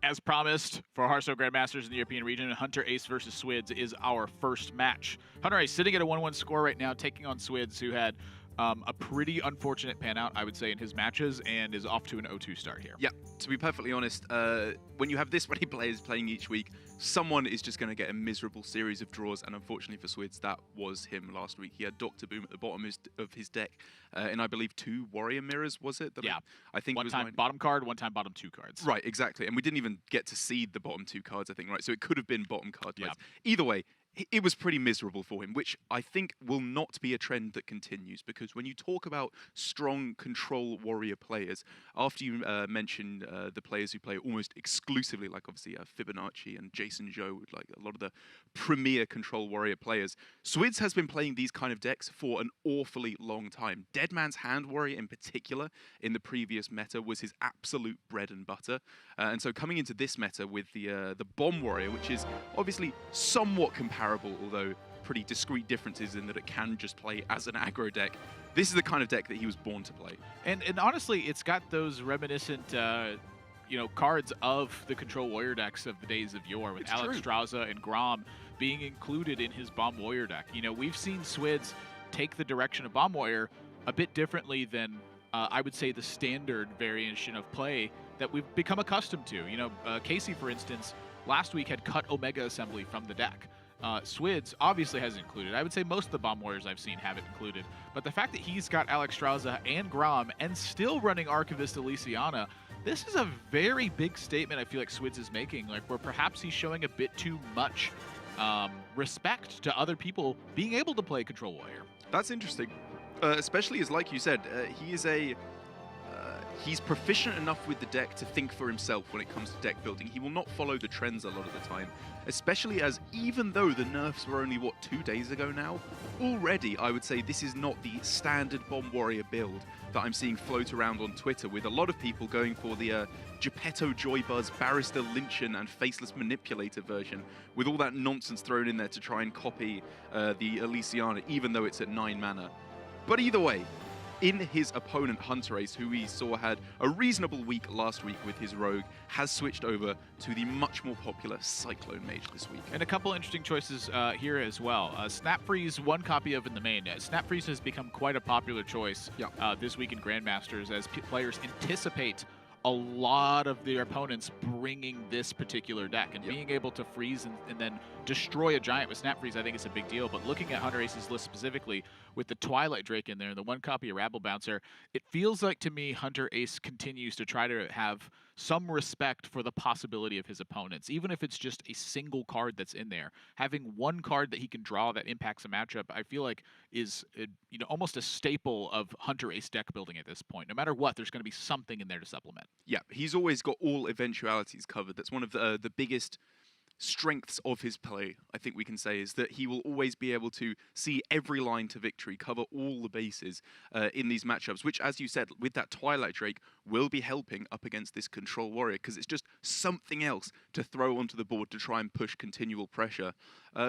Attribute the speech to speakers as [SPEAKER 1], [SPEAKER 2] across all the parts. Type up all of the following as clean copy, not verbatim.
[SPEAKER 1] As promised, for Hearthstone Grandmasters in the European region, Hunterace versus Swidz is our first match. Hunterace sitting at a 1-1 score right now, taking on Swidz, who had a pretty unfortunate pan out, I would say, in his matches, and is off to an 0-2 start here.
[SPEAKER 2] Yeah, to be perfectly honest, when you have this many players playing each week, someone is just going to get a miserable series of draws, and unfortunately for Swidz, that was him last week. He had Dr. Boom at the bottom of his deck, and I believe 2 Warrior Mirrors, was it?
[SPEAKER 1] Yeah.
[SPEAKER 2] I think
[SPEAKER 1] one time bottom card, one time bottom 2 cards.
[SPEAKER 2] Right, exactly. And we didn't even get to seed the bottom 2 cards, I think, right? So it could have been bottom card.
[SPEAKER 1] Yeah.
[SPEAKER 2] Either way, it was pretty miserable for him, which I think will not be a trend that continues, because when you talk about strong control warrior players, after you mention the players who play almost exclusively, like obviously Fibonacci and Jason Joe, like a lot of the premier control warrior players, Swidz has been playing these kind of decks for an awfully long time. Dead Man's Hand Warrior in particular in the previous meta was his absolute bread and butter, and so coming into this meta with the Bomb Warrior, which is obviously somewhat comparable, although pretty discrete differences in that it can just play as an aggro deck. This is the kind of deck that he was born to play.
[SPEAKER 1] And honestly, it's got those reminiscent, cards of the control warrior decks of the days of yore, with Alexstrasza and Grom being included in his Bomb Warrior deck. You know, we've seen Swidz take the direction of Bomb Warrior a bit differently than I would say the standard variation of play that we've become accustomed to. You know, Casey, for instance, last week had cut Omega Assembly from the deck. Swidz obviously has included. I would say most of the Bomb Warriors I've seen have it included. But the fact that he's got Alexstrasza and Grom and still running Archivist Elysiana, this is a very big statement I feel like Swidz is making, like where perhaps he's showing a bit too much respect to other people being able to play Control Warrior.
[SPEAKER 2] That's interesting, especially as, like you said, he is he's proficient enough with the deck to think for himself when it comes to deck building. He will not follow the trends a lot of the time, especially as, even though the nerfs were only, what, 2 days ago now, already I would say this is not the standard Bomb Warrior build that I'm seeing float around on Twitter, with a lot of people going for the Geppetto Joybuzz, Barrister Lynchen, and Faceless Manipulator version, with all that nonsense thrown in there to try and copy the Elysiana, even though it's at 9 mana. But either way, in his opponent, Hunterace, who we saw had a reasonable week last week with his Rogue, has switched over to the much more popular Cyclone Mage this week.
[SPEAKER 1] And a couple interesting choices here as well. Snap Freeze, 1 copy of in the main. Snap Freeze has become quite a popular choice this week in Grandmasters, as players anticipate a lot of their opponents bringing this particular deck, and being able to freeze and then destroy a giant with Snap Freeze, I think is a big deal. But looking at Hunterace's list specifically, with the Twilight Drake in there and the 1 copy of Rabble Bouncer, it feels like to me Hunterace continues to try to have some respect for the possibility of his opponents, even if it's just a single card that's in there. Having 1 card that he can draw that impacts a matchup, I feel like is almost a staple of Hunterace deck building at this point. No matter what, there's going to be something in there to supplement.
[SPEAKER 2] Yeah, he's always got all eventualities covered. That's one of the biggest strengths of his play, I think we can say, is that he will always be able to see every line to victory, cover all the bases in these matchups, which, as you said, with that Twilight Drake, will be helping up against this Control Warrior, because it's just something else to throw onto the board to try and push continual pressure.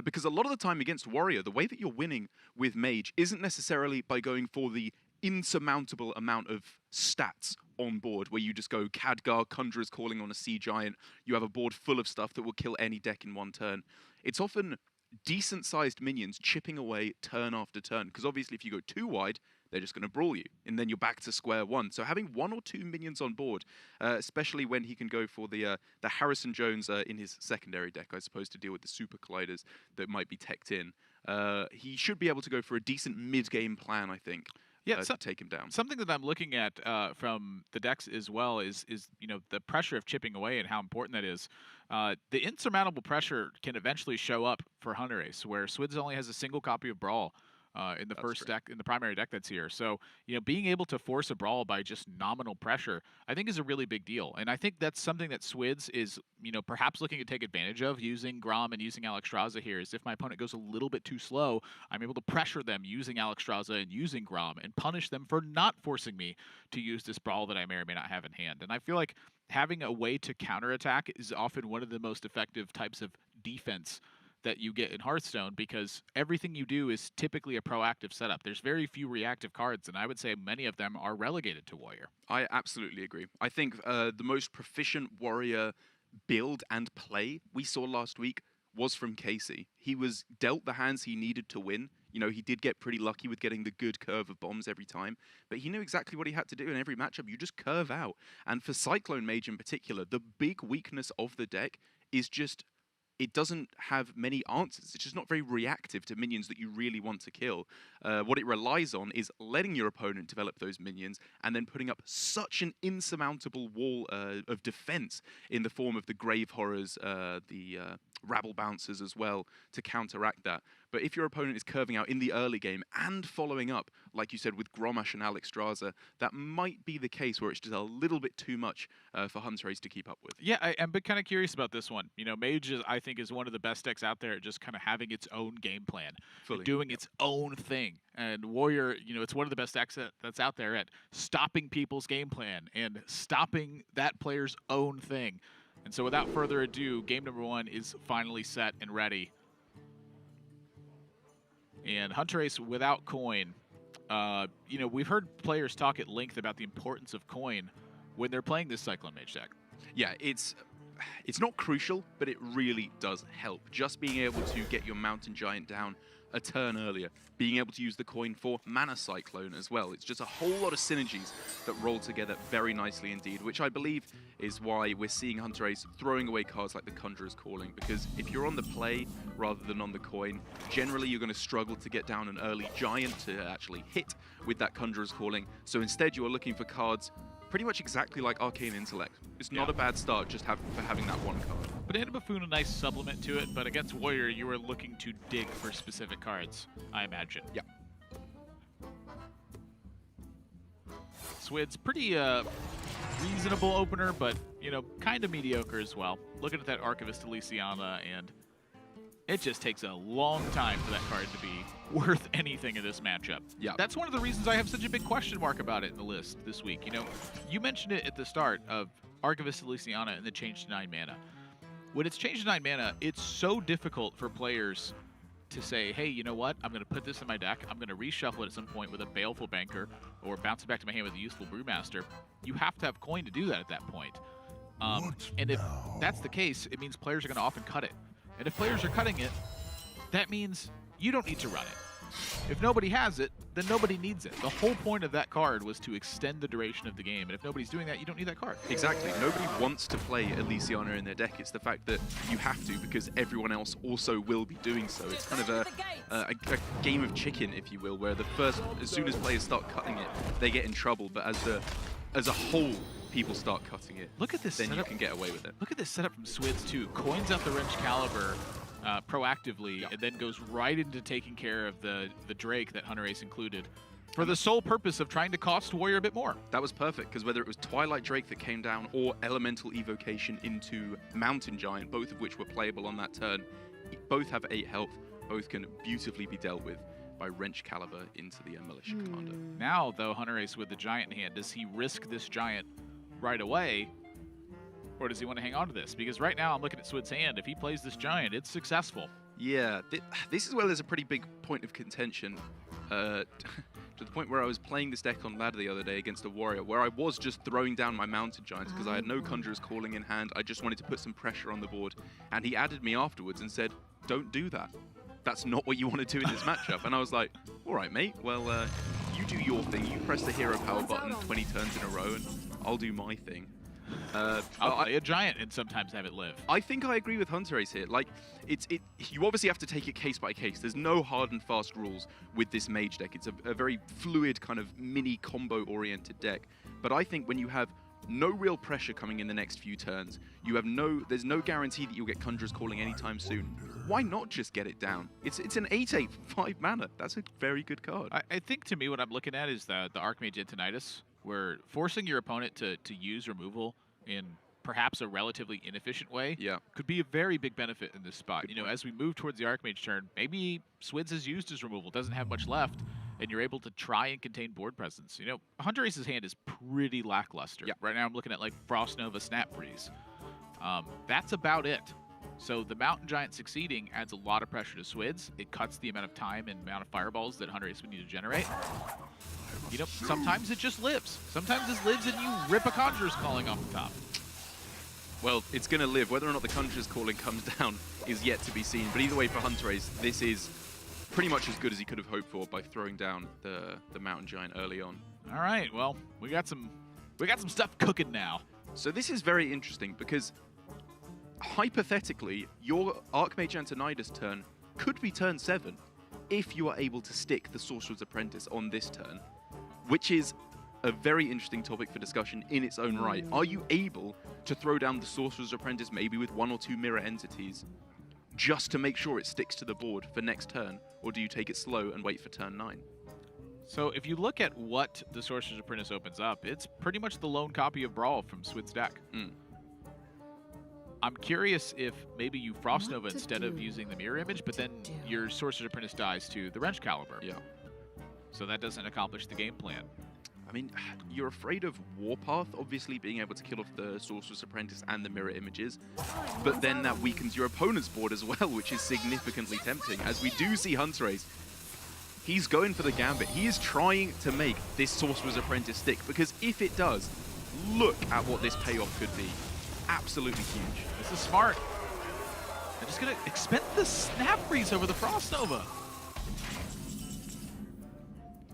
[SPEAKER 2] Because a lot of the time against Warrior, the way that you're winning with Mage isn't necessarily by going for the insurmountable amount of stats on board, where you just go Khadgar, Conjurer's Calling on a Sea Giant, you have a board full of stuff that will kill any deck in 1 turn. It's often decent-sized minions chipping away turn after turn, because obviously if you go too wide, they're just going to brawl you, and then you're back to square one. So having 1 or 2 minions on board, especially when he can go for the Harrison Jones in his secondary deck, I suppose, to deal with the Super Colliders that might be teched in, he should be able to go for a decent mid-game plan, I think. To take him down.
[SPEAKER 1] Something that I'm looking at from the decks as well is the pressure of chipping away and how important that is. The insurmountable pressure can eventually show up for Hunterace, where Swidz only has a single copy of Brawl in the first deck, in the primary deck that's here. So, being able to force a brawl by just nominal pressure, I think is a really big deal. And I think that's something that Swidz is, perhaps looking to take advantage of, using Grom and using Alexstrasza here, is if my opponent goes a little bit too slow, I'm able to pressure them using Alexstrasza and using Grom and punish them for not forcing me to use this brawl that I may or may not have in hand. And I feel like having a way to counterattack is often one of the most effective types of defense that you get in Hearthstone, because everything you do is typically a proactive setup. There's very few reactive cards, and I would say many of them are relegated to Warrior.
[SPEAKER 2] I absolutely agree. I think the most proficient Warrior build and play we saw last week was from Casey. He was dealt the hands he needed to win. You know, he did get pretty lucky with getting the good curve of bombs every time, but he knew exactly what he had to do in every matchup. You just curve out. And for Cyclone Mage in particular, the big weakness of the deck is just it doesn't have many answers. It's just not very reactive to minions that you really want to kill. What it relies on is letting your opponent develop those minions and then putting up such an insurmountable wall of defense in the form of the Grave Horrors, the Rabble Bouncers as well, to counteract that. But if your opponent is curving out in the early game and following up, like you said, with Gromash and Alexstrasza, that might be the case where it's just a little bit too much for Hunterace to keep up with.
[SPEAKER 1] Yeah, I'm kind of curious about this one. You know, Mage, I think, is one of the best decks out there at just kind of having its own game plan, doing its own thing. And Warrior, you know, it's one of the best decks that's out there at stopping people's game plan and stopping that player's own thing. And so without further ado, game number 1 is finally set and ready. And Hunterace without coin. You know, we've heard players talk at length about the importance of coin when they're playing this Cyclone Mage deck.
[SPEAKER 2] Yeah, it's not crucial, but it really does help. Just being able to get your Mountain Giant down a turn earlier, being able to use the coin for Mana Cyclone as well. It's just a whole lot of synergies that roll together very nicely indeed, which I believe is why we're seeing Hunterace throwing away cards like the Conjurer's Calling, because if you're on the play rather than on the coin, generally you're going to struggle to get down an early Giant to actually hit with that Conjurer's Calling. So instead you are looking for cards pretty much exactly like Arcane Intellect. It's not a bad start just for having that one card.
[SPEAKER 1] Banana Buffoon, a nice supplement to it, but against Warrior, you were looking to dig for specific cards, I imagine.
[SPEAKER 2] Yeah.
[SPEAKER 1] Swidz, pretty reasonable opener, but, you know, kind of mediocre as well. Looking at that Archivist Elysiana, and it just takes a long time for that card to be worth anything in this matchup.
[SPEAKER 2] Yeah.
[SPEAKER 1] That's one of the reasons I have such a big question mark about it in the list this week. You know, you mentioned it at the start of Archivist Elysiana and the change to 9 mana. When it's changed to 9 mana, it's so difficult for players to say, hey, you know what? I'm going to put this in my deck. I'm going to reshuffle it at some point with a Baleful Banker or bounce it back to my hand with a Useful Brewmaster. You have to have coin to do that at that point. And if that's the case, it means players are going to often cut it. And if players are cutting it, that means you don't need to run it. If nobody has it, then nobody needs it. The whole point of that card was to extend the duration of the game, and if nobody's doing that, you don't need that card.
[SPEAKER 2] Exactly. Nobody wants to play Elysiana in their deck. It's the fact that you have to because everyone else also will be doing so. It's kind of a game of chicken, if you will, where as soon as players start cutting it, they get in trouble, but as a whole, people start cutting it.
[SPEAKER 1] Look at this
[SPEAKER 2] then
[SPEAKER 1] setup.
[SPEAKER 2] You can get away with it.
[SPEAKER 1] Look at this setup from Swidz too. Coins out the Wrench Caliber proactively, and then goes right into taking care of the Drake that Hunterace included, for the sole purpose of trying to cost Warrior a bit more.
[SPEAKER 2] That was perfect, because whether it was Twilight Drake that came down or Elemental Evocation into Mountain Giant, both of which were playable on that turn, both have 8 health, both can beautifully be dealt with by Wrench Caliber into the Militia Commander.
[SPEAKER 1] Now, though, Hunterace with the Giant in hand, does he risk this Giant right away, or does he want to hang on to this? Because right now I'm looking at Swid's hand. If he plays this Giant, it's successful.
[SPEAKER 2] Yeah, this is where there's a pretty big point of contention. To the point where I was playing this deck on ladder the other day against a Warrior, where I was just throwing down my Mountain Giants because I had no Conjurer's Calling in hand. I just wanted to put some pressure on the board. And he added me afterwards and said, don't do that. That's not what you want to do in this matchup. And I was like, all right, mate. Well, you do your thing. You press the hero power button 20 turns in a row, and I'll do my thing.
[SPEAKER 1] I'll play a Giant and sometimes have it live.
[SPEAKER 2] I think I agree with Hunterace here. Like, you obviously have to take it case by case. There's no hard and fast rules with this Mage deck. It's a very fluid kind of mini combo-oriented deck. But I think when you have no real pressure coming in the next few turns, there's no guarantee that you'll get Conjurer's Calling anytime soon. Why not just get it down? It's an 8/8, 5 mana. That's a very good card.
[SPEAKER 1] I think to me what I'm looking at is the Archmage Antonidas, where forcing your opponent to use removal in perhaps a relatively inefficient way could be a very big benefit in this spot. You know, as we move towards the Archmage turn, maybe Swidz has used his removal, doesn't have much left, and you're able to try and contain board presence. You know, Hunterace's hand is pretty lackluster. Right now I'm looking at like Frost Nova, Snap Freeze. That's about it. So the Mountain Giant succeeding adds a lot of pressure to Swidz. It cuts the amount of time and amount of fireballs that Hunterace would need to generate. You know, sometimes it just lives. Sometimes it lives and you rip a Conjurer's Calling off the top.
[SPEAKER 2] Well, it's going to live. Whether or not the Conjurer's Calling comes down is yet to be seen. But either way, for Hunterace, this is pretty much as good as he could have hoped for by throwing down the Mountain Giant early on.
[SPEAKER 1] All right, well, we got some stuff cooking now.
[SPEAKER 2] So this is very interesting because hypothetically, your Archmage Antonidas turn could be turn 7 if you are able to stick the Sorcerer's Apprentice on this turn, which is a very interesting topic for discussion in its own right. Are you able to throw down the Sorcerer's Apprentice maybe with 1 or 2 mirror entities just to make sure it sticks to the board for next turn, or do you take it slow and wait for turn 9?
[SPEAKER 1] So if you look at what the Sorcerer's Apprentice opens up, it's pretty much the lone copy of Brawl from Swidz deck. I'm curious if maybe you Frost Nova instead of using the mirror image, but then your Sorcerer's Apprentice dies to the Wrench Caliber.
[SPEAKER 2] Yeah.
[SPEAKER 1] So that doesn't accomplish the game plan.
[SPEAKER 2] I mean, you're afraid of Warpath, obviously being able to kill off the Sorcerer's Apprentice and the mirror images, but then that weakens your opponent's board as well, which is significantly tempting. As we do see Hunterace, he's going for the gambit. He is trying to make this Sorcerer's Apprentice stick, because if it does, look at what this payoff could be. Absolutely huge.
[SPEAKER 1] This is smart. I'm just going to expend the Snap Freeze over the Frost Nova.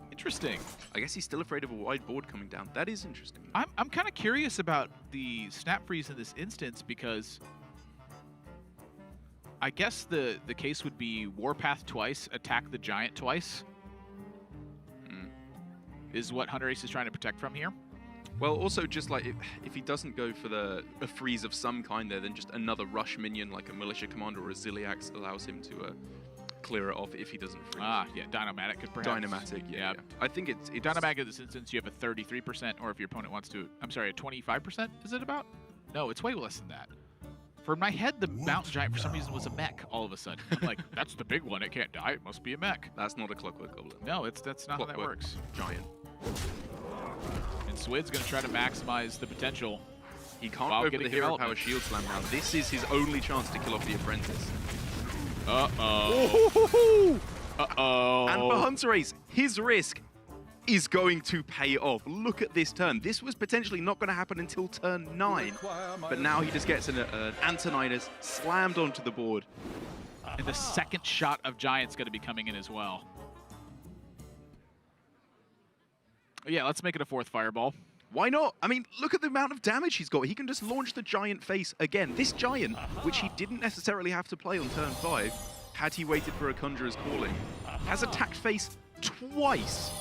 [SPEAKER 1] Interesting.
[SPEAKER 2] I guess he's still afraid of a wide board coming down. That is interesting.
[SPEAKER 1] I'm kind of curious about the Snap Freeze in this instance, because I guess the case would be Warpath twice, attack the Giant twice, is what Hunterace is trying to protect from here.
[SPEAKER 2] Well, also just like if he doesn't go for a freeze of some kind there, then just another rush minion like a Militia Commander or a Ziliax allows him to clear it off if he doesn't freeze.
[SPEAKER 1] Ah, yeah, Dynomatic could perhaps.
[SPEAKER 2] Dynomatic, yeah. I think it's
[SPEAKER 1] Dynomatic in this instance, you have a 33%, or if your opponent wants to, I'm sorry, a 25%, is it about? No, it's way less than that. For my head, the Mountain Giant for some reason was a mech all of a sudden. I'm like, that's the big one, it can't die, it must be a mech.
[SPEAKER 2] That's not a Clockwork Goblin.
[SPEAKER 1] No, that's not how that works.
[SPEAKER 2] Giant.
[SPEAKER 1] And Swidz going to try to maximize the potential.
[SPEAKER 2] He can't go for the Hero Power Shield Slam now. This is his only chance to kill off the Apprentice.
[SPEAKER 1] Uh-oh. Uh-oh.
[SPEAKER 2] And for Hunterace, his risk is going to pay off. Look at this turn. This was potentially not going to happen until turn 9. But now he just gets an Antonidas slammed onto the board.
[SPEAKER 1] And the second shot of Giant's going to be coming in as well. Yeah, let's make it a 4th Fireball.
[SPEAKER 2] Why not? I mean, look at the amount of damage he's got. He can just launch the Giant face again. This Giant, which he didn't necessarily have to play on turn 5, had he waited for a Conjurer's Calling, has attacked face twice.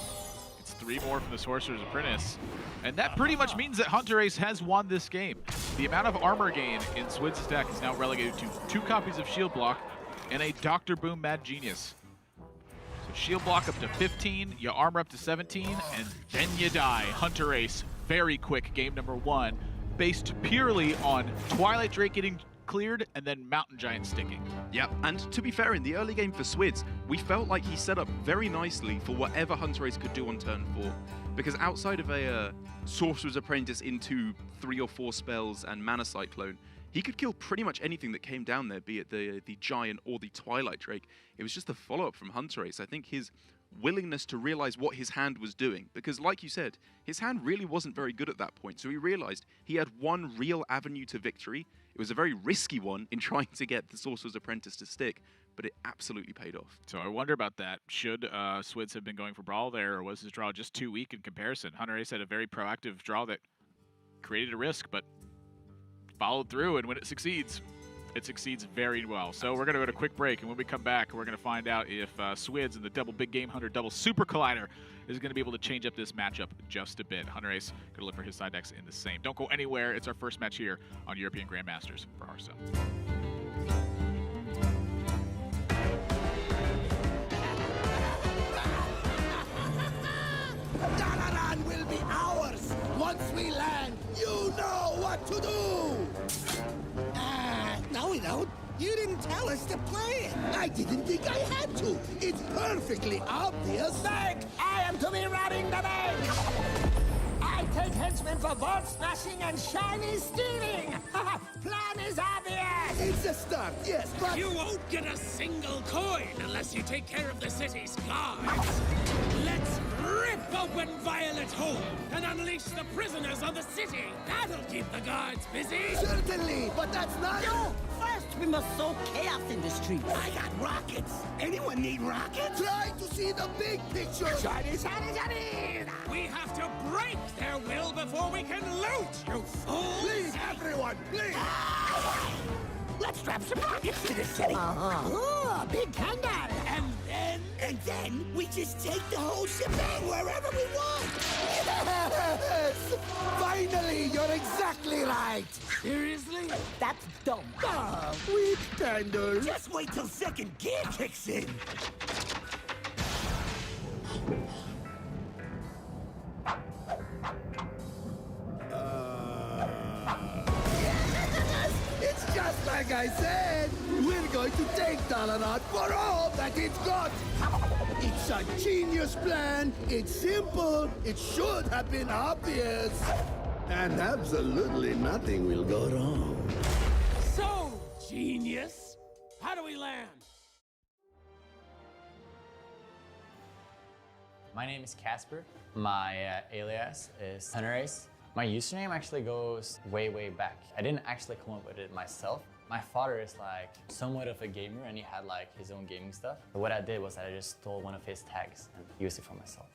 [SPEAKER 1] It's 3 more from the Sorcerer's Apprentice. And that pretty much means that Hunterace has won this game. The amount of armor gain in Swidz's deck is now relegated to 2 copies of Shield Block and a Dr. Boom Mad Genius. So Shield Block up to 15, you armor up to 17, and then you die. Hunterace, very quick game number 1, based purely on Twilight Drake getting cleared and then Mountain Giant sticking.
[SPEAKER 2] Yep, and to be fair, in the early game for Swidz, we felt like he set up very nicely for whatever Hunterace could do on turn 4. Because outside of a Sorcerer's Apprentice into 3 or 4 spells and Mana Cyclone, he could kill pretty much anything that came down there, be it the Giant or the Twilight Drake. It was just a follow-up from Hunterace. I think his willingness to realize what his hand was doing, because like you said, his hand really wasn't very good at that point, so he realized he had one real avenue to victory. It was a very risky one in trying to get the Sorcerer's Apprentice to stick, but it absolutely paid off.
[SPEAKER 1] So I wonder about that. Should Swidz have been going for Brawl there, or was his draw just too weak in comparison? Hunterace had a very proactive draw that created a risk, but followed through, and when it succeeds very well. So we're going to go to a quick break, and when we come back, we're going to find out if Swidz and the double Big Game Hunter double Super Collider is going to be able to change up this matchup just a bit. Hunterace going to look for his side decks in the same. Don't go anywhere. It's our first match here on European Grandmasters for Hearthstone.
[SPEAKER 3] Dalaran will be ours! Once we land, you know what to do! No we don't. You didn't tell us to play it. I didn't think I had to. It's perfectly obvious. Bank! I am to be robbing the bank! I take henchmen for vault smashing and shiny stealing! Plan is obvious! It's a start, yes, but...
[SPEAKER 4] You won't get a single coin unless you take care of the city's guards. Let's
[SPEAKER 3] Rip open Violet Hole and unleash the prisoners on the city. That'll keep the guards busy. Certainly, but that's not...
[SPEAKER 4] No! First, we must sow chaos in the streets.
[SPEAKER 3] I got rockets. Anyone need rockets? Try to see the big picture. Chinese. We have to break their will before we can loot, you fools. Please, everyone, please. Let's strap some rockets to this city.
[SPEAKER 4] Ooh, big thunder.
[SPEAKER 3] And then we just take the whole shebang wherever we want. Yes! Finally, you're exactly right. Seriously?
[SPEAKER 4] That's dumb.
[SPEAKER 3] Ah, weak tender. Just wait till second gear kicks in. Yes! It's just like I said. We're going to take Dalaran for all that it's got. It's a genius plan. It's simple. It should have been obvious. And absolutely nothing will go wrong. So, genius, how do we land?
[SPEAKER 5] My name is Casper. My alias is Hunterace. My username actually goes way, way back. I didn't actually come up with it myself. My father is like somewhat of a gamer and he had like his own gaming stuff. But what I did was I just stole one of his tags and used it for myself.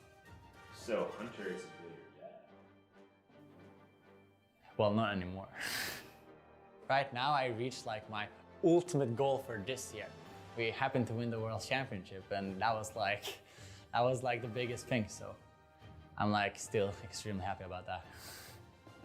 [SPEAKER 6] So Hunterace is really your dad?
[SPEAKER 5] Well, not anymore. Right now I reached like my ultimate goal for this year. We happened to win the World Championship and that was like the biggest thing. So I'm like still extremely happy about that.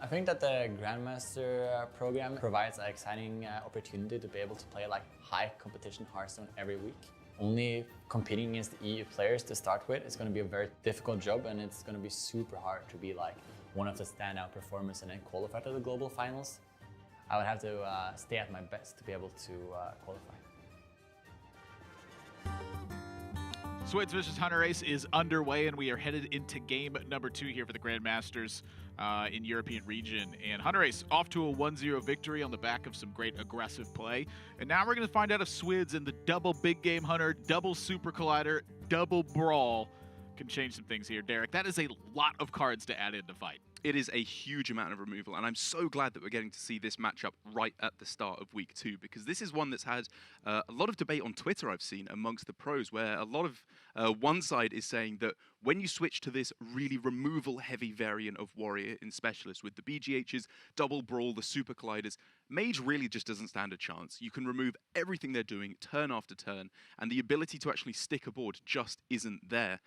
[SPEAKER 5] I think that the Grandmaster program provides an exciting opportunity to be able to play like high competition Hearthstone every week. Only competing against the EU players to start with is going to be a very difficult job and it's going to be super hard to be like one of the standout performers and then qualify to the global finals. I would have to stay at my best to be able to qualify.
[SPEAKER 1] Swidz vs. Hunterace is underway, and we are headed into game number 2 here for the Grandmasters in European region. And Hunterace off to a 1-0 victory on the back of some great aggressive play. And now we're going to find out if Swidz and the double big game hunter, double super collider, double brawl can change some things here. Derek, that is a lot of cards to add in to fight.
[SPEAKER 2] It is a huge amount of removal, and I'm so glad that we're getting to see this matchup right at the start of week 2, because this is one that's had a lot of debate on Twitter I've seen amongst the pros, where a lot of one side is saying that when you switch to this really removal-heavy variant of Warrior in Specialist with the BGHs, Double Brawl, the Super Colliders, Mage really just doesn't stand a chance. You can remove everything they're doing turn after turn, and the ability to actually stick a board just isn't there.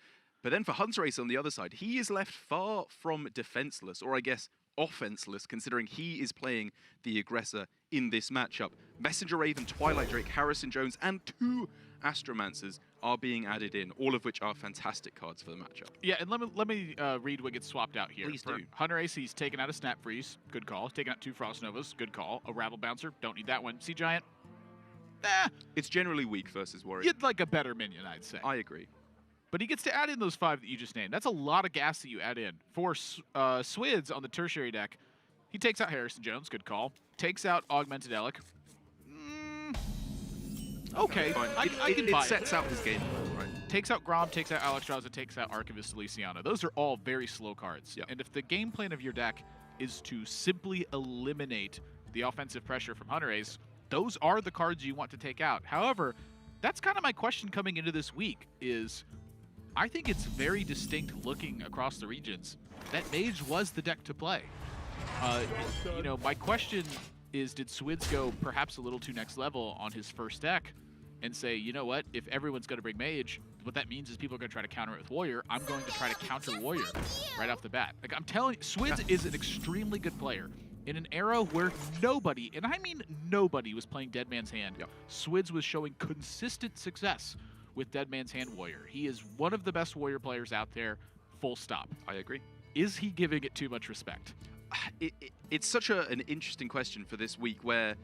[SPEAKER 2] But then for Hunterace on the other side, he is left far from defenseless, or I guess offenseless, considering he is playing the aggressor in this matchup. Messenger Raven, Twilight Drake, Harrison Jones, and 2 Astromancers are being added in, all of which are fantastic cards for the matchup.
[SPEAKER 1] Yeah, and let me read what gets swapped out here.
[SPEAKER 2] Please
[SPEAKER 1] for
[SPEAKER 2] do.
[SPEAKER 1] Hunterace, he's taken out a Snap Freeze, good call. Taken out 2 Frost Novas, good call. A Rattle Bouncer, don't need that one. Sea Giant,
[SPEAKER 2] It's generally weak versus Warrior.
[SPEAKER 1] you'd like a better minion, I'd say.
[SPEAKER 2] I agree.
[SPEAKER 1] But he gets to add in those 5 that you just named. That's a lot of gas that you add in. For Swidz on the tertiary deck, he takes out Harrison Jones, good call. Takes out Augmented Elic. Okay,
[SPEAKER 2] Fine.
[SPEAKER 1] I can buy
[SPEAKER 2] it sets out his game plan, right?
[SPEAKER 1] Takes out Grom, takes out Alexstrasza, takes out Archivist Elysiana. Those are all very slow cards.
[SPEAKER 2] Yep.
[SPEAKER 1] And if the game plan of your deck is to simply eliminate the offensive pressure from Hunterace, those are the cards you want to take out. However, that's kind of my question coming into this week is, I think it's very distinct looking across the regions that Mage was the deck to play. You know, my question is, did Swidz go perhaps a little too next level on his first deck and say, you know what, if everyone's going to bring Mage, what that means is people are going to try to counter it with Warrior. I'm going to try to counter Warrior right off the bat. Like, I'm telling you, Swidz is an extremely good player. In an era where nobody, and I mean nobody, was playing Dead Man's Hand, Swidz was showing consistent success with Dead Man's Hand Warrior. He is one of the best Warrior players out there, full stop.
[SPEAKER 2] I agree.
[SPEAKER 1] Is he giving it too much respect?
[SPEAKER 2] It's such an interesting question for this week, where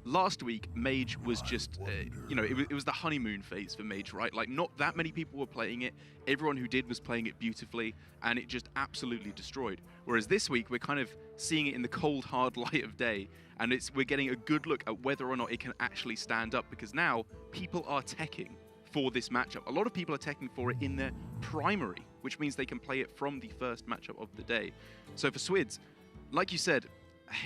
[SPEAKER 2] last week Mage was just, you know, it was the honeymoon phase for Mage, right? Like, not that many people were playing it. Everyone who did was playing it beautifully, and it just absolutely destroyed. Whereas this week, we're kind of seeing it in the cold, hard light of day, and we're getting a good look at whether or not it can actually stand up, because now people are teching for this matchup. A lot of people are teching for it in their primary, which means they can play it from the first matchup of the day. So for Swidz, like you said,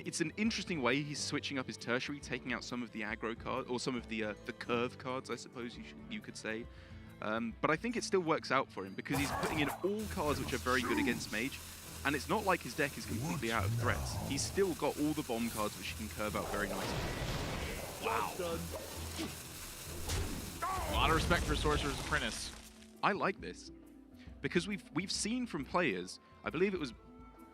[SPEAKER 2] it's an interesting way he's switching up his tertiary, taking out some of the aggro cards, or some of the curve cards, I suppose you could say. But I think it still works out for him because he's putting in all cards which are very good against Mage, and it's not like his deck is completely out of threats. He's still got all the bomb cards which he can curve out very nicely.
[SPEAKER 1] Wow. A lot of respect for Sorcerer's Apprentice.
[SPEAKER 2] I like this because we've seen from players, I believe it was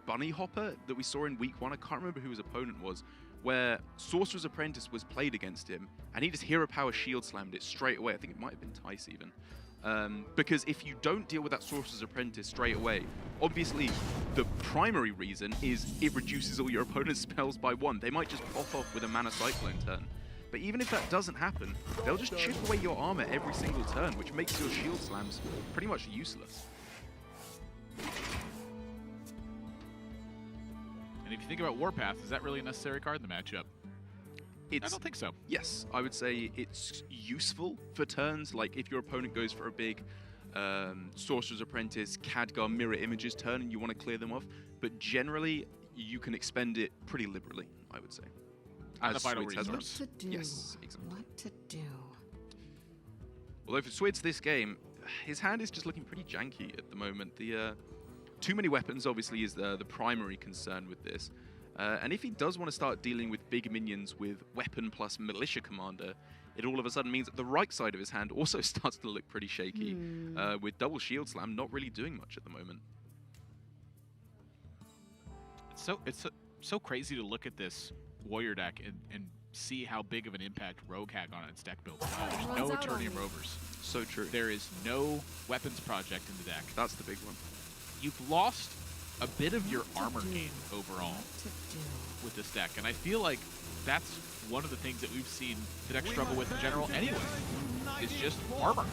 [SPEAKER 2] Bunny Hopper that we saw in week 1, I can't remember who his opponent was, where Sorcerer's Apprentice was played against him and he just hero power shield slammed it straight away. I think it might have been Tice even. Because if you don't deal with that Sorcerer's Apprentice straight away, obviously the primary reason is it reduces all your opponent's spells by 1. They might just pop off with a Mana Cyclone turn. But even if that doesn't happen, they'll just chip away your armor every single turn, which makes your shield slams pretty much useless.
[SPEAKER 1] And if you think about Warpath, is that really a necessary card in the matchup? I don't think so.
[SPEAKER 2] Yes, I would say it's useful for turns, like if your opponent goes for a big Sorcerer's Apprentice, Khadgar mirror images turn and you want to clear them off, but generally you can expend it pretty liberally, I would say.
[SPEAKER 1] As a vital
[SPEAKER 2] Swidz has done.
[SPEAKER 1] resource.
[SPEAKER 7] What to do?
[SPEAKER 2] Yes, exactly.
[SPEAKER 7] What to do?
[SPEAKER 2] Although for Swidz this game, his hand is just looking pretty janky at the moment. The too many weapons obviously is the primary concern with this. And if he does want to start dealing with big minions with weapon plus militia commander, it all of a sudden means that the right side of his hand also starts to look pretty shaky, with double shield slam not really doing much at the moment.
[SPEAKER 1] It's so crazy to look at this warrior deck and see how big of an impact Rogue had on its deck build. There's no Eternium Rovers.
[SPEAKER 2] So true.
[SPEAKER 1] There is no weapons project in the deck.
[SPEAKER 2] That's the big one.
[SPEAKER 1] You've lost a bit of your armor gain overall with this deck, and I feel like that's one of the things that we've seen the deck struggle with in general anyway, is just armor.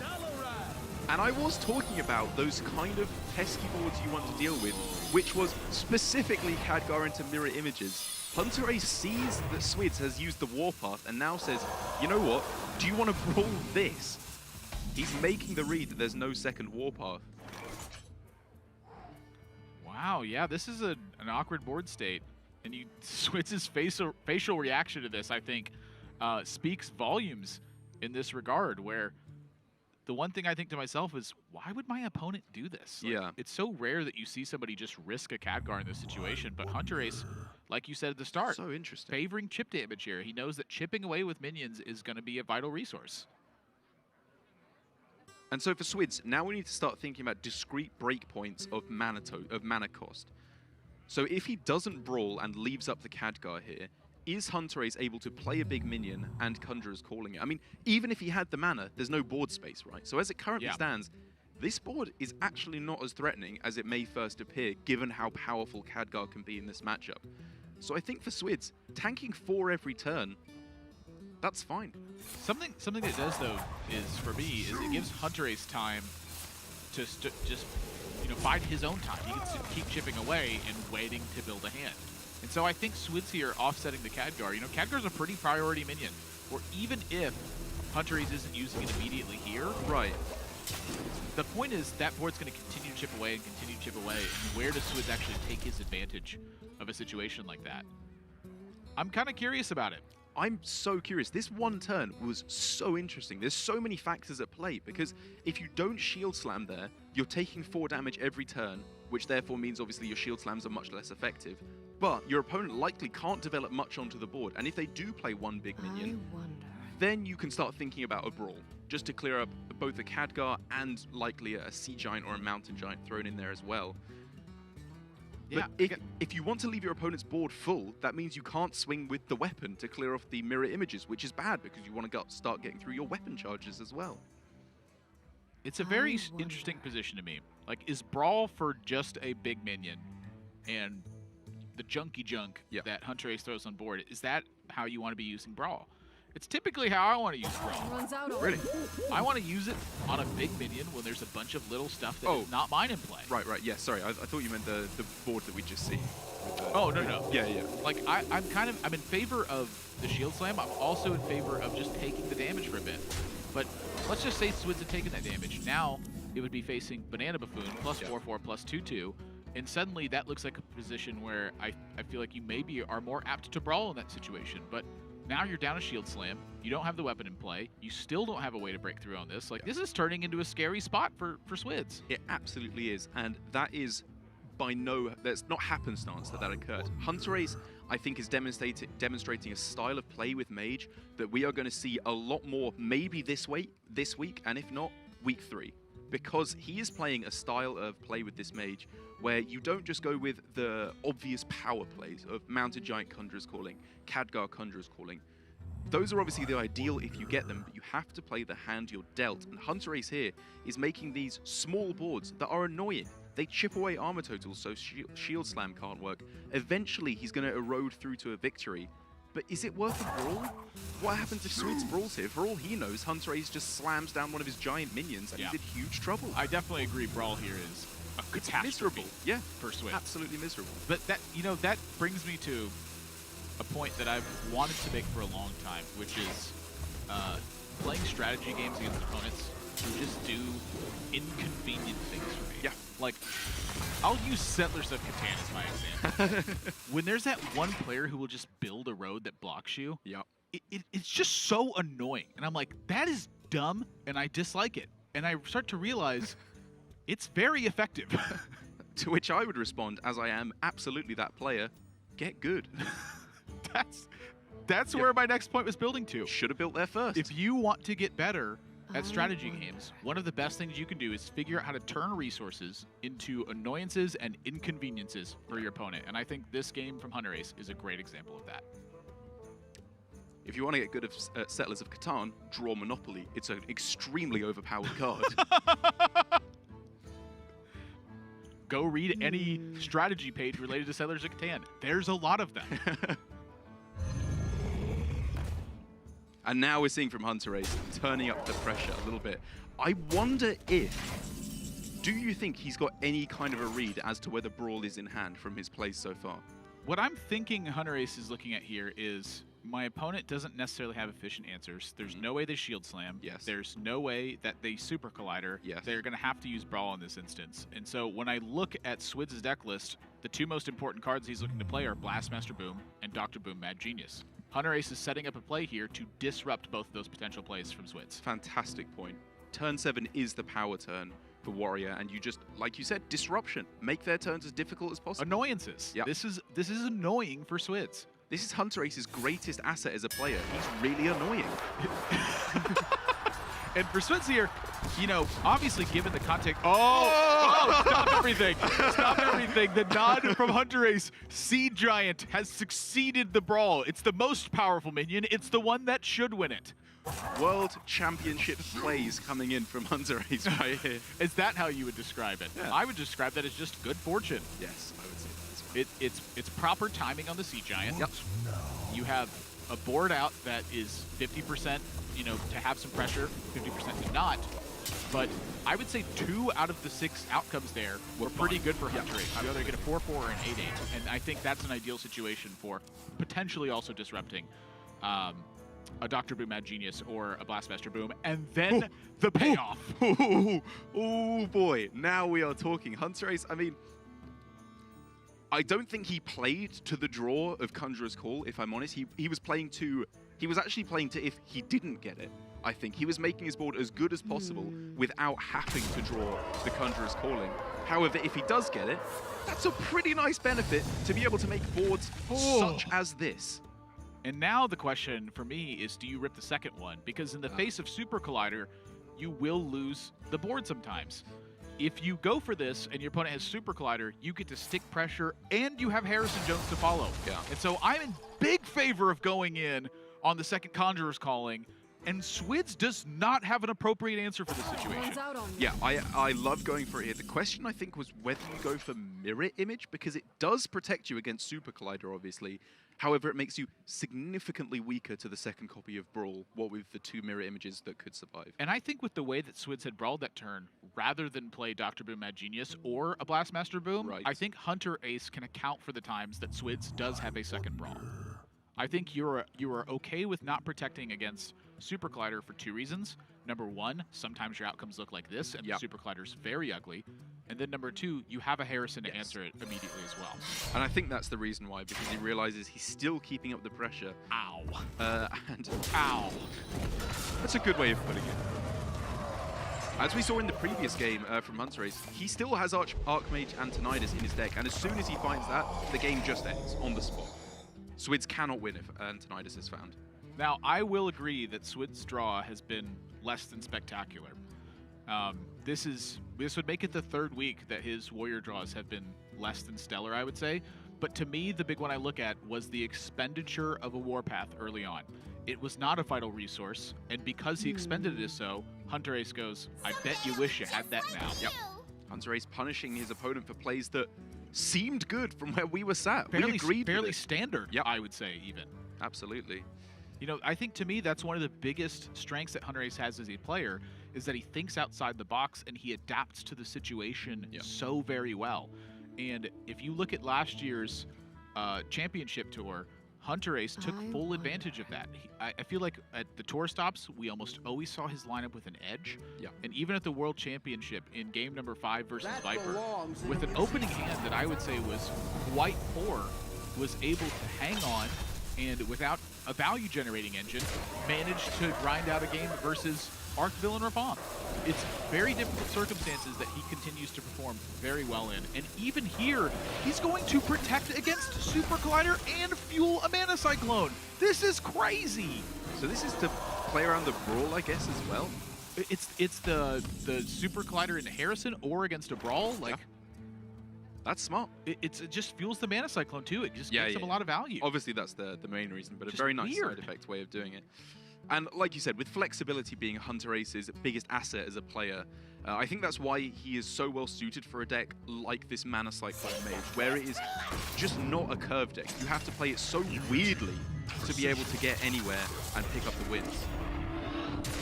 [SPEAKER 2] And I was talking about those kind of pesky boards you want to deal with, which was specifically Khadgar into mirror images. Hunterace sees that Swidz has used the Warpath and now says, you know what, do you want to brawl this? He's making the read that there's no second Warpath.
[SPEAKER 1] Wow, yeah, this is an awkward board state. And Switz's facial reaction to this, I think, speaks volumes in this regard, where the one thing I think to myself is, why would my opponent do this? Like,
[SPEAKER 2] yeah.
[SPEAKER 1] It's so rare that you see somebody just risk a Khadgar in this situation, but Hunterace, like you said at the start,
[SPEAKER 2] So interesting.
[SPEAKER 1] favoring chip damage here. He knows that chipping away with minions is going to be a vital resource.
[SPEAKER 2] And so for Swidz, now we need to start thinking about discrete breakpoints of mana cost. So if he doesn't brawl and leaves up the Khadgar here, is Hunterace able to play a big minion and Conjurer's Calling it? I mean, even if he had the mana, there's no board space, right? So as it currently stands, this board is actually not as threatening as it may first appear, given how powerful Khadgar can be in this matchup. So I think for Swidz, tanking 4 every turn, that's fine.
[SPEAKER 1] Something that it does, though, is, for me, is it gives Hunterace time to just, find his own time. He can keep chipping away and waiting to build a hand. And so I think Swidz here offsetting the Khadgar. Khadgar's a pretty priority minion, or even if Hunterace isn't using it immediately here,
[SPEAKER 2] Right.
[SPEAKER 1] the point is that board's going to continue to chip away and continue to chip away. And where does Swidz actually take his advantage of a situation like that? I'm kind of curious about it.
[SPEAKER 2] I'm so curious. This one turn was so interesting. There's so many factors at play, because if you don't shield slam there, you're taking 4 damage every turn, which therefore means obviously your shield slams are much less effective. But your opponent likely can't develop much onto the board, and if they do play one big minion, then you can start thinking about a brawl, just to clear up both a Khadgar and likely a Sea Giant or a Mountain Giant thrown in there as well.
[SPEAKER 1] Yeah,
[SPEAKER 2] But if you want to leave your opponent's board full, that means you can't swing with the weapon to clear off the mirror images, which is bad because you want to start getting through your weapon charges as well.
[SPEAKER 1] It's a very interesting position to me. Like, is Brawl for just a big minion and the junky junk that Hunterace throws on board, is that how you want to be using Brawl? It's typically how I want to use Brawl.
[SPEAKER 2] Really?
[SPEAKER 1] I want to use it on a big minion when there's a bunch of little stuff that is not mine in play.
[SPEAKER 2] Right, yeah, sorry. I thought you meant the board that we just seen.
[SPEAKER 1] Oh, no.
[SPEAKER 2] Yeah.
[SPEAKER 1] Like, I'm in favor of the shield slam. I'm also in favor of just taking the damage for a bit. But let's just say Swidz had taken that damage. Now, it would be facing Banana Buffoon plus 4/4 plus 2/2. And suddenly that looks like a position where I feel like you maybe are more apt to brawl in that situation. But now you're down a shield slam. You don't have the weapon in play. You still don't have a way to break through on this. Like, this is turning into a scary spot for Swidz.
[SPEAKER 2] It absolutely is. And that is that's not happenstance that occurred. Hunterace, I think, is demonstrating a style of play with Mage that we are going to see a lot more maybe this week, and if not, week 3. Because he is playing a style of play with this Mage where you don't just go with the obvious power plays of Mounted Giant Conjurer's Calling, Khadgar Conjurer's Calling. Those are obviously the ideal if you get them, but you have to play the hand you're dealt. And Hunterace here is making these small boards that are annoying. They chip away armor totals, so Shield Slam can't work. Eventually, he's going to erode through to a victory. But is it worth a brawl? What happens if Swidz brawls here? For all he knows, Hunterace just slams down one of his giant minions and he's in huge trouble.
[SPEAKER 1] I definitely agree brawl here is a catastrophe.
[SPEAKER 2] Miserable. Yeah,
[SPEAKER 1] for Swidz.
[SPEAKER 2] Absolutely miserable.
[SPEAKER 1] But that, that brings me to a point that I've wanted to make for a long time, which is playing strategy games against opponents who just do inconvenient things for me.
[SPEAKER 2] Yeah.
[SPEAKER 1] Like, I'll use Settlers of Catan as my example. When there's that one player who will just build a road that blocks you, it's just so annoying. And I'm like, that is dumb, and I dislike it. And I start to realize it's very effective.
[SPEAKER 2] To which I would respond, as I am absolutely that player, get good.
[SPEAKER 1] That's where my next point was building to.
[SPEAKER 2] Should have built there first.
[SPEAKER 1] If you want to get better at strategy games, one of the best things you can do is figure out how to turn resources into annoyances and inconveniences for your opponent. And I think this game from Hunterace is a great example of that.
[SPEAKER 2] If you want to get good at Settlers of Catan, draw Monopoly. It's an extremely overpowered card.
[SPEAKER 1] Go read any strategy page related to Settlers of Catan. There's a lot of them.
[SPEAKER 2] And now we're seeing from Hunterace turning up the pressure a little bit. I wonder do you think he's got any kind of a read as to whether Brawl is in hand from his plays so far?
[SPEAKER 1] What I'm thinking Hunterace is looking at here is my opponent doesn't necessarily have efficient answers. There's no way they Shield Slam.
[SPEAKER 2] Yes.
[SPEAKER 1] There's no way that they Super Collider.
[SPEAKER 2] Yes.
[SPEAKER 1] They're going to have to use Brawl in this instance. And so when I look at Swidz's deck list, the two most important cards he's looking to play are Blastmaster Boom and Dr. Boom Mad Genius. Hunterace is setting up a play here to disrupt both of those potential plays from Swidz.
[SPEAKER 2] Fantastic point. Turn 7 is the power turn for Warrior, and you just, like you said, disruption. Make their turns as difficult as possible.
[SPEAKER 1] Annoyances.
[SPEAKER 2] Yep.
[SPEAKER 1] This is annoying for Swidz.
[SPEAKER 2] This is Hunterace's greatest asset as a player. He's really annoying.
[SPEAKER 1] And for Swidz here, obviously given the context... Oh, stop everything. Stop everything. The nod from Hunterace. Sea Giant has succeeded the Brawl. It's the most powerful minion. It's the one that should win it.
[SPEAKER 2] World Championship plays coming in from Hunterace right here.
[SPEAKER 1] Is that how you would describe it?
[SPEAKER 2] Yeah.
[SPEAKER 1] I would describe that as just good fortune.
[SPEAKER 2] Yes, I would say that as well.
[SPEAKER 1] It's proper timing on the Sea Giant.
[SPEAKER 2] Yep.
[SPEAKER 1] You have a board out that is 50%, to have some pressure, 50% to not. But I would say 2 out of the 6 outcomes there were pretty good for Hunterace. You either get a 4-4 or an 8-8. And I think that's an ideal situation for potentially also disrupting a Dr. Boom Mad Genius or a Blastmaster Boom, and then the payoff.
[SPEAKER 2] Oh boy, now we are talking. Hunterace, I mean, I don't think he played to the draw of Conjurer's Call, if I'm honest. He was actually playing to if he didn't get it. I think he was making his board as good as possible without having to draw the Conjurer's Calling. However, if he does get it, that's a pretty nice benefit to be able to make boards such as this.
[SPEAKER 1] And now the question for me is, do you rip the second one? Because in the face of Super Collider, you will lose the board sometimes. If you go for this and your opponent has Super Collider, you get to stick pressure and you have Harrison Jones to follow.
[SPEAKER 2] Yeah.
[SPEAKER 1] And so I'm in big favor of going in on the second Conjurer's Calling, and Swidz does not have an appropriate answer for this situation.
[SPEAKER 2] Yeah, I love going for it here. The question, I think, was whether you go for Mirror Image, because it does protect you against Super Collider, obviously. However, it makes you significantly weaker to the second copy of Brawl, what with the 2 Mirror Images that could survive.
[SPEAKER 1] And I think with the way that Swidz had brawled that turn, rather than play Dr. Boom Mad Genius or a Blastmaster Boom, I think Hunterace can account for the times that Swidz does have a second Brawl. I think you are okay with not protecting against Super Collider for 2 reasons. Number 1, sometimes your outcomes look like this, and the Super Collider's very ugly. And then number 2, you have a Harrison to answer it immediately as well.
[SPEAKER 2] And I think that's the reason why, because he realizes he's still keeping up the pressure.
[SPEAKER 1] Ow.
[SPEAKER 2] And
[SPEAKER 1] ow.
[SPEAKER 2] That's a good way of putting it. As we saw in the previous game from Hunterace, he still has Archmage and Tinnitus in his deck, and as soon as he finds that, the game just ends on the spot. Swidz cannot win if Tinnitus is found.
[SPEAKER 1] Now, I will agree that Swid's draw has been less than spectacular. This would make it the 3rd week that his warrior draws have been less than stellar, I would say. But to me, the big one I look at was the expenditure of a warpath early on. It was not a vital resource, and because he expended it so, Hunterace goes, I bet you wish you had that now.
[SPEAKER 2] Yep. Hunterace punishing his opponent for plays that seemed good from where we were sat.
[SPEAKER 1] Fairly,
[SPEAKER 2] we agreed
[SPEAKER 1] fairly
[SPEAKER 2] with it.
[SPEAKER 1] standard, I would say, even.
[SPEAKER 2] Absolutely.
[SPEAKER 1] You know, I think to me that's one of the biggest strengths that Hunterace has as a player is that he thinks outside the box and he adapts to the situation so very well. And if you look at last year's championship tour, Hunterace took full advantage of that. I feel like at the tour stops, we almost always saw his lineup with an edge.
[SPEAKER 2] Yeah.
[SPEAKER 1] And even at the World Championship in game number 5 versus Viper, with an opening hand that I would say was quite poor, was able to hang on and without a value generating engine, managed to grind out a game versus Arc-Villain Rafam. It's very difficult circumstances that he continues to perform very well in. And even here, he's going to protect against Super Collider and fuel a Mana Cyclone. This is crazy.
[SPEAKER 2] So this is to play around the Brawl, I guess, as well?
[SPEAKER 1] It's the Super Collider into Harrison or against a Brawl. Like,
[SPEAKER 2] that's smart.
[SPEAKER 1] It just fuels the Mana Cyclone too. It just gives him a lot of value.
[SPEAKER 2] Obviously, that's the main reason, but
[SPEAKER 1] Just
[SPEAKER 2] a very nice
[SPEAKER 1] weird.
[SPEAKER 2] side effect way of doing it. And like you said, with flexibility being Hunterace's biggest asset as a player, I think that's why he is so well suited for a deck like this Mana Cyclone Mage, where it is just not a curve deck. You have to play it so weirdly to be able to get anywhere and pick up the wins.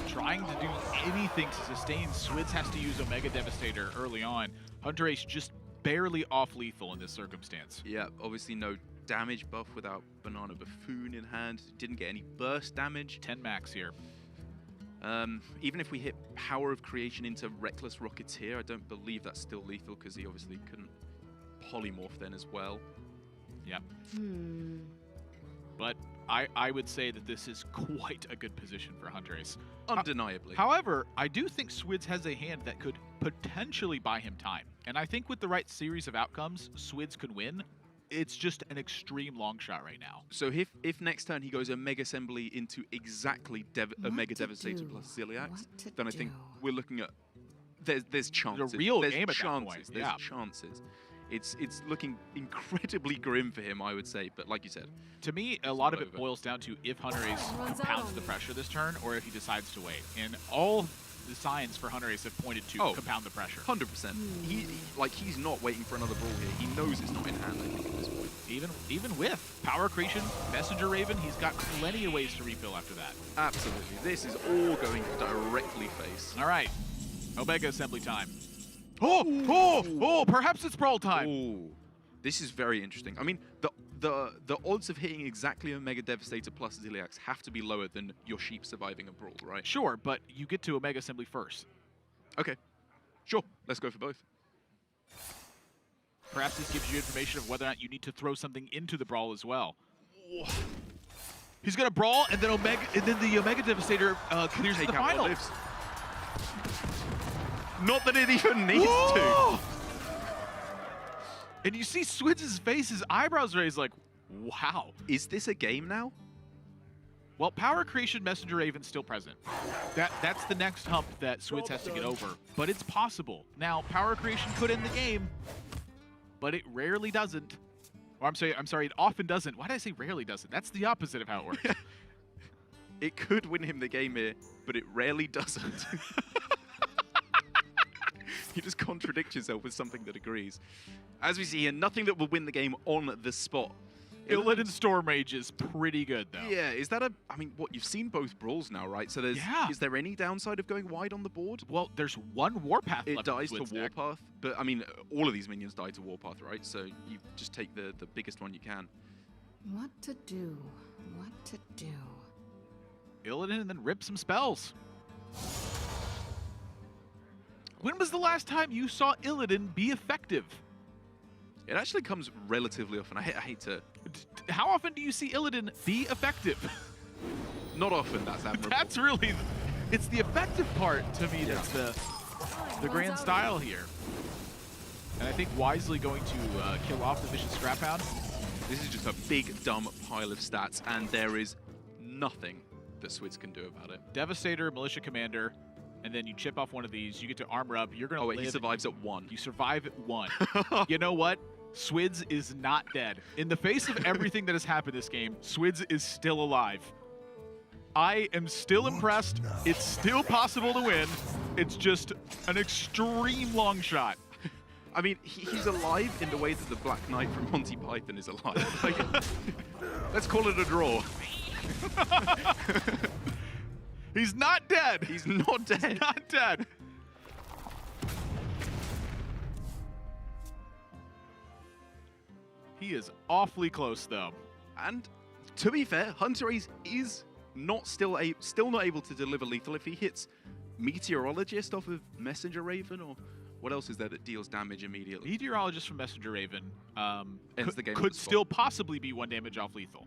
[SPEAKER 1] Trying to do anything to sustain, Swidz has to use Omega Devastator early on. Hunterace just barely off lethal in this circumstance.
[SPEAKER 2] Yeah, obviously no damage buff without Banana Buffoon in hand. Didn't get any burst damage.
[SPEAKER 1] 10 max here.
[SPEAKER 2] Even if we hit Power of Creation into Reckless Rocketeer, I don't believe that's still lethal because he obviously couldn't polymorph then as well.
[SPEAKER 1] Yep. But I would say that this is quite a good position for Hunterace.
[SPEAKER 2] Undeniably.
[SPEAKER 1] However, I do think Swidz has a hand that could potentially buy him time. And I think with the right series of outcomes, Swidz could win. It's just an extreme long shot right now.
[SPEAKER 2] So if next turn he goes Omega Assembly into exactly Omega Devastator plus Ziliax, then I think we're looking at there's chances.
[SPEAKER 1] A real
[SPEAKER 2] there's
[SPEAKER 1] game at
[SPEAKER 2] chances.
[SPEAKER 1] that point.
[SPEAKER 2] There's chances. It's looking incredibly grim for him, I would say. But like you said,
[SPEAKER 1] to me, a lot of it boils down to if Hunterace compounds the pressure this turn, or if he decides to wait. And all the signs for Hunterace have pointed to compound the pressure.
[SPEAKER 2] 100%. He's not waiting for another brawl here. He knows it's not in hand, I think, at this point.
[SPEAKER 1] Even with Power Creation, Messenger Raven, he's got plenty of ways to refill after that.
[SPEAKER 2] Absolutely. This is all going directly face.
[SPEAKER 1] All right. Omega Assembly time. Oh, perhaps it's Brawl time.
[SPEAKER 2] Oh, this is very interesting. I mean, the odds of hitting exactly Omega Devastator plus Ziliax have to be lower than your sheep surviving a brawl, right?
[SPEAKER 1] Sure, but you get to Omega Assembly first.
[SPEAKER 2] Okay. Sure. Let's go for both.
[SPEAKER 1] Perhaps this gives you information of whether or not you need to throw something into the brawl as well. He's gonna brawl, and then the Omega Devastator clears the final.
[SPEAKER 2] Not that it even needs to.
[SPEAKER 1] And you see Swidz's face, his eyebrows raised like, wow.
[SPEAKER 2] Is this a game now?
[SPEAKER 1] Well, Power Creation Messenger Raven's still present. That's the next hump that Swidz has to get over. But it's possible. Now, Power Creation could end the game, but it rarely doesn't. Or I'm sorry, it often doesn't. Why did I say rarely doesn't? That's the opposite of how it works.
[SPEAKER 2] It could win him the game here, but it rarely doesn't. You just contradict yourself with something that agrees. As we see here, nothing that will win the game on the spot.
[SPEAKER 1] Illidan Storm Mage is pretty good, though.
[SPEAKER 2] Yeah, is that I mean, what, you've seen both brawls now, right? So is there any downside of going wide on the board?
[SPEAKER 1] Well, there's one Warpath
[SPEAKER 2] It
[SPEAKER 1] left
[SPEAKER 2] dies
[SPEAKER 1] in
[SPEAKER 2] to
[SPEAKER 1] Swid's deck.
[SPEAKER 2] Warpath, but I mean, all of these minions die to Warpath, right? So you just take the biggest one you can.
[SPEAKER 7] What to do? What to do?
[SPEAKER 1] Illidan and then rip some spells. When was the last time you saw Illidan be effective?
[SPEAKER 2] It actually comes relatively often. I hate to...
[SPEAKER 1] How often do you see Illidan be effective?
[SPEAKER 2] Not often, that's admirable.
[SPEAKER 1] That's really... It's the effective part, to me, that's the grand style here. And I think wisely going to kill off the Vicious Scrap Hound.
[SPEAKER 2] This is just a big, dumb pile of stats, and there is nothing that Swidz can do about it.
[SPEAKER 1] Devastator, Militia Commander, and then you chip off one of these, you get to armor up, you're going to
[SPEAKER 2] Oh, wait,
[SPEAKER 1] live.
[SPEAKER 2] he survives at 1.
[SPEAKER 1] You survive at 1. You know what? Swidz is not dead. In the face of everything that has happened this game, Swidz is still alive. I am still impressed. It's still possible to win. It's just an extreme long shot.
[SPEAKER 2] I mean, he's alive in the way that the Black Knight from Monty Python is alive. Like, let's call it a draw.
[SPEAKER 1] He's not dead.
[SPEAKER 2] He's not dead.
[SPEAKER 1] He's not dead. He is awfully close, though.
[SPEAKER 2] And to be fair, Hunterace is still not able to deliver lethal if he hits Meteorologist off of Messenger Raven, or what else is there that deals damage immediately?
[SPEAKER 1] Meteorologist from Messenger Raven
[SPEAKER 2] Ends the game
[SPEAKER 1] could
[SPEAKER 2] with a spot.
[SPEAKER 1] still possibly be 1 damage off lethal.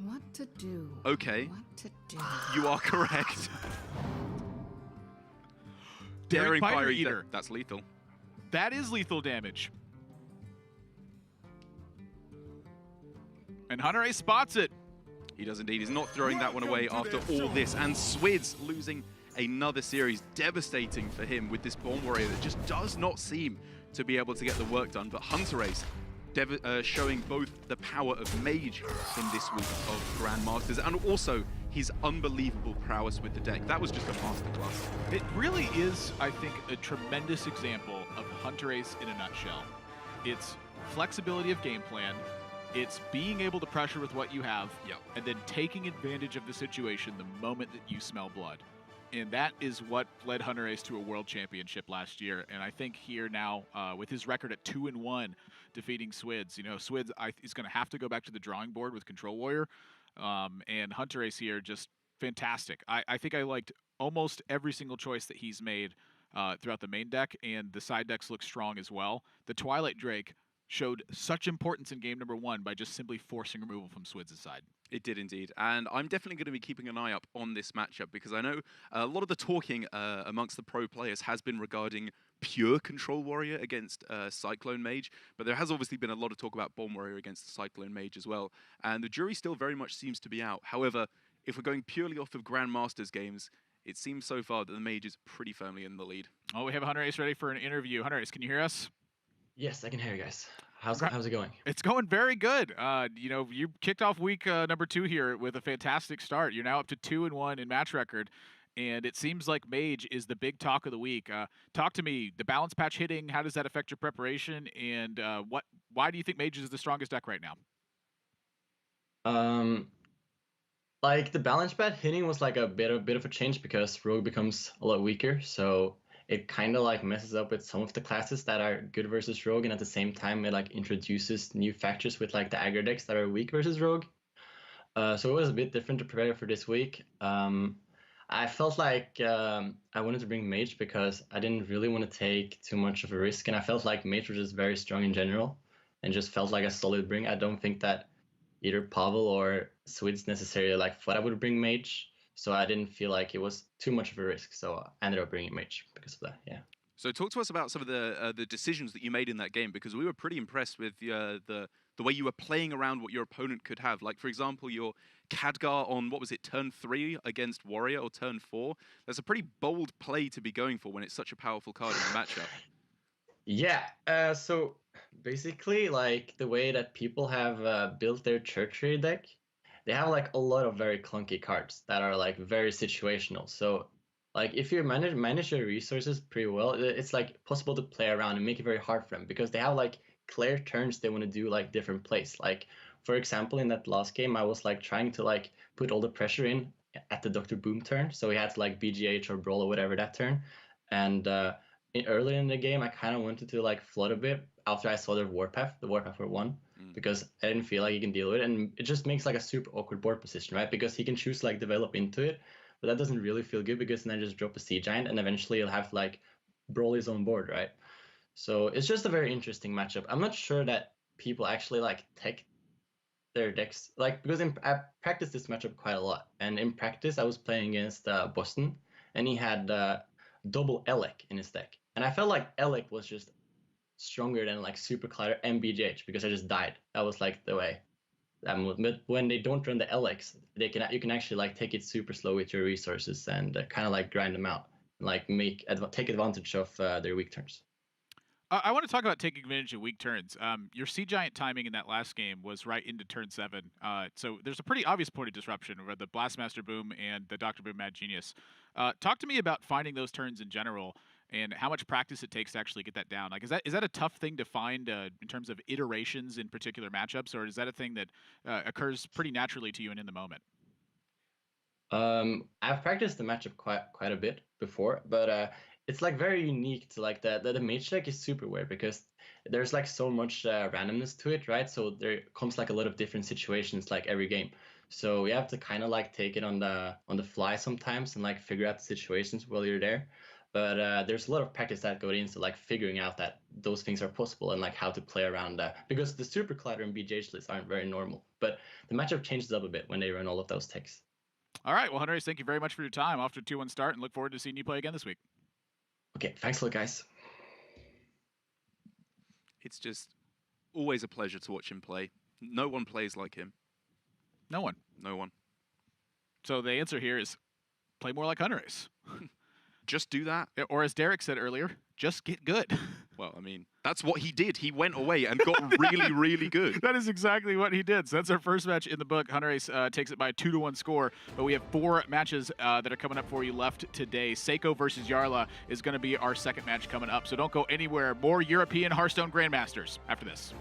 [SPEAKER 7] What to do?
[SPEAKER 2] Okay,
[SPEAKER 7] What to do?
[SPEAKER 2] you are correct.
[SPEAKER 1] Daring Fire
[SPEAKER 2] Fire
[SPEAKER 1] Eater.
[SPEAKER 2] That's lethal.
[SPEAKER 1] That is lethal damage. And Hunterace spots it.
[SPEAKER 2] He does indeed. He's not throwing that one away after all this. And Swidz losing another series. Devastating for him with this Bomb Warrior that just does not seem to be able to get the work done. But Hunterace showing both the power of Mage in this week of Grandmasters and also his unbelievable prowess with the deck. That was just a masterclass.
[SPEAKER 1] It really is, I think, a tremendous example of Hunterace in a nutshell. It's flexibility of game plan. It's being able to pressure with what you have, and then taking advantage of the situation the moment that you smell blood. And that is what led Hunterace to a world championship last year. And I think here now, with his record at 2-1, defeating Swidz, you know, Swidz is going to have to go back to the drawing board with Control Warrior. And Hunterace here, just fantastic. I think I liked almost every single choice that he's made throughout the main deck, and the side decks look strong as well. The Twilight Drake showed such importance in game number 1 by just simply forcing removal from Swidz's side.
[SPEAKER 2] It did indeed. And I'm definitely going to be keeping an eye up on this matchup because I know a lot of the talking amongst the pro players has been regarding pure Control Warrior against Cyclone Mage, but there has obviously been a lot of talk about Bomb Warrior against the Cyclone Mage as well. And the jury still very much seems to be out. However, if we're going purely off of Grandmasters games, it seems so far that the Mage is pretty firmly in the lead.
[SPEAKER 1] Oh, we have Hunterace ready for an interview. Hunterace, can you hear us?
[SPEAKER 8] Yes, I can hear you guys. How's it going?
[SPEAKER 1] It's going very good. You know, you kicked off week number 2 here with a fantastic start. You're now up to 2-1 in match record, and it seems like Mage is the big talk of the week. Talk to me. The balance patch hitting, how does that affect your preparation, and why do you think Mage is the strongest deck right now?
[SPEAKER 8] Like the balance patch hitting was like a bit of a change because Rogue becomes a lot weaker, so it kind of like messes up with some of the classes that are good versus Rogue, and at the same time it like introduces new factors with like the aggro decks that are weak versus Rogue. So it was a bit different to prepare for this week. I felt like I wanted to bring Mage because I didn't really want to take too much of a risk, and I felt like Mage was just very strong in general and just felt like a solid bring. I don't think that either Pavel or Swidz necessarily like thought I would bring Mage. So I didn't feel like it was too much of a risk, so I ended up bringing Mage because of that, yeah.
[SPEAKER 2] So talk to us about some of the decisions that you made in that game, because we were pretty impressed with the way you were playing around what your opponent could have. Like, for example, your Khadgar on, what was it, turn 3 against Warrior, or turn 4? That's a pretty bold play to be going for when it's such a powerful card in the matchup.
[SPEAKER 8] Yeah, so basically, like, the way that people have built their Treachery deck, they have like a lot of very clunky cards that are like very situational. So like if you manage your resources pretty well, it's like possible to play around and make it very hard for them because they have like clear turns they want to do like different plays. Like for example, in that last game, I was like trying to like put all the pressure in at the Dr. Boom turn. So we had to like BGH or Brawl or whatever that turn. And earlier in the game, I kind of wanted to like flood a bit after I saw the Warpath for 1. because I didn't feel like he can deal with it, and it just makes like a super awkward board position, right? Because he can choose to like develop into it, but that doesn't really feel good because then I just drop a Sea Giant, and eventually he'll have to like brawl his own board, right? So it's just a very interesting matchup. I'm not sure that people actually like tech their decks, like, because I practiced this matchup quite a lot, and in practice I was playing against Boston, and he had double Elec in his deck, and I felt like Elec was just stronger than like Super Collider and BGH because I just died. That was like the way. But when they don't run the Elex, you can actually like take it super slow with your resources and kind of like grind them out, and, like take advantage of their weak turns.
[SPEAKER 1] I want to talk about taking advantage of weak turns. Your Sea Giant timing in that last game was right into turn 7. So there's a pretty obvious point of disruption where the Blastmaster Boom and the Dr. Boom Mad Genius. Talk to me about finding those turns in general and how much practice it takes to actually get that down. Like, is that a tough thing to find in terms of iterations in particular matchups, or is that a thing that occurs pretty naturally to you and in the moment?
[SPEAKER 8] I've practiced the matchup quite a bit before, but it's like very unique to like the mage deck is super weird because there's like so much randomness to it, right? So there comes like a lot of different situations like every game. So you have to kind of like take it on the fly sometimes and like figure out the situations while you're there. But there's a lot of practice that goes into like figuring out that those things are possible and like how to play around that, because the Super Collider and BGH lists aren't very normal. But the matchup changes up a bit when they run all of those techs.
[SPEAKER 1] All right, well, Hunterace, thank you very much for your time. Off to a 2-1 start, and look forward to seeing you play again this week.
[SPEAKER 8] Okay, thanks a lot, guys.
[SPEAKER 2] It's just always a pleasure to watch him play. No one plays like him.
[SPEAKER 1] No one.
[SPEAKER 2] No one.
[SPEAKER 1] So the answer here is play more like Hunterace.
[SPEAKER 2] Just do that.
[SPEAKER 1] Or as Derek said earlier, just get good.
[SPEAKER 2] Well, I mean, that's what he did. He went away and got really, really good.
[SPEAKER 1] That is exactly what he did. So that's our first match in the book. Hunterace takes it by a 2-1 score. But we have 4 matches that are coming up for you left today. Seiko versus Jarla is going to be our second match coming up. So don't go anywhere. More European Hearthstone Grandmasters after this.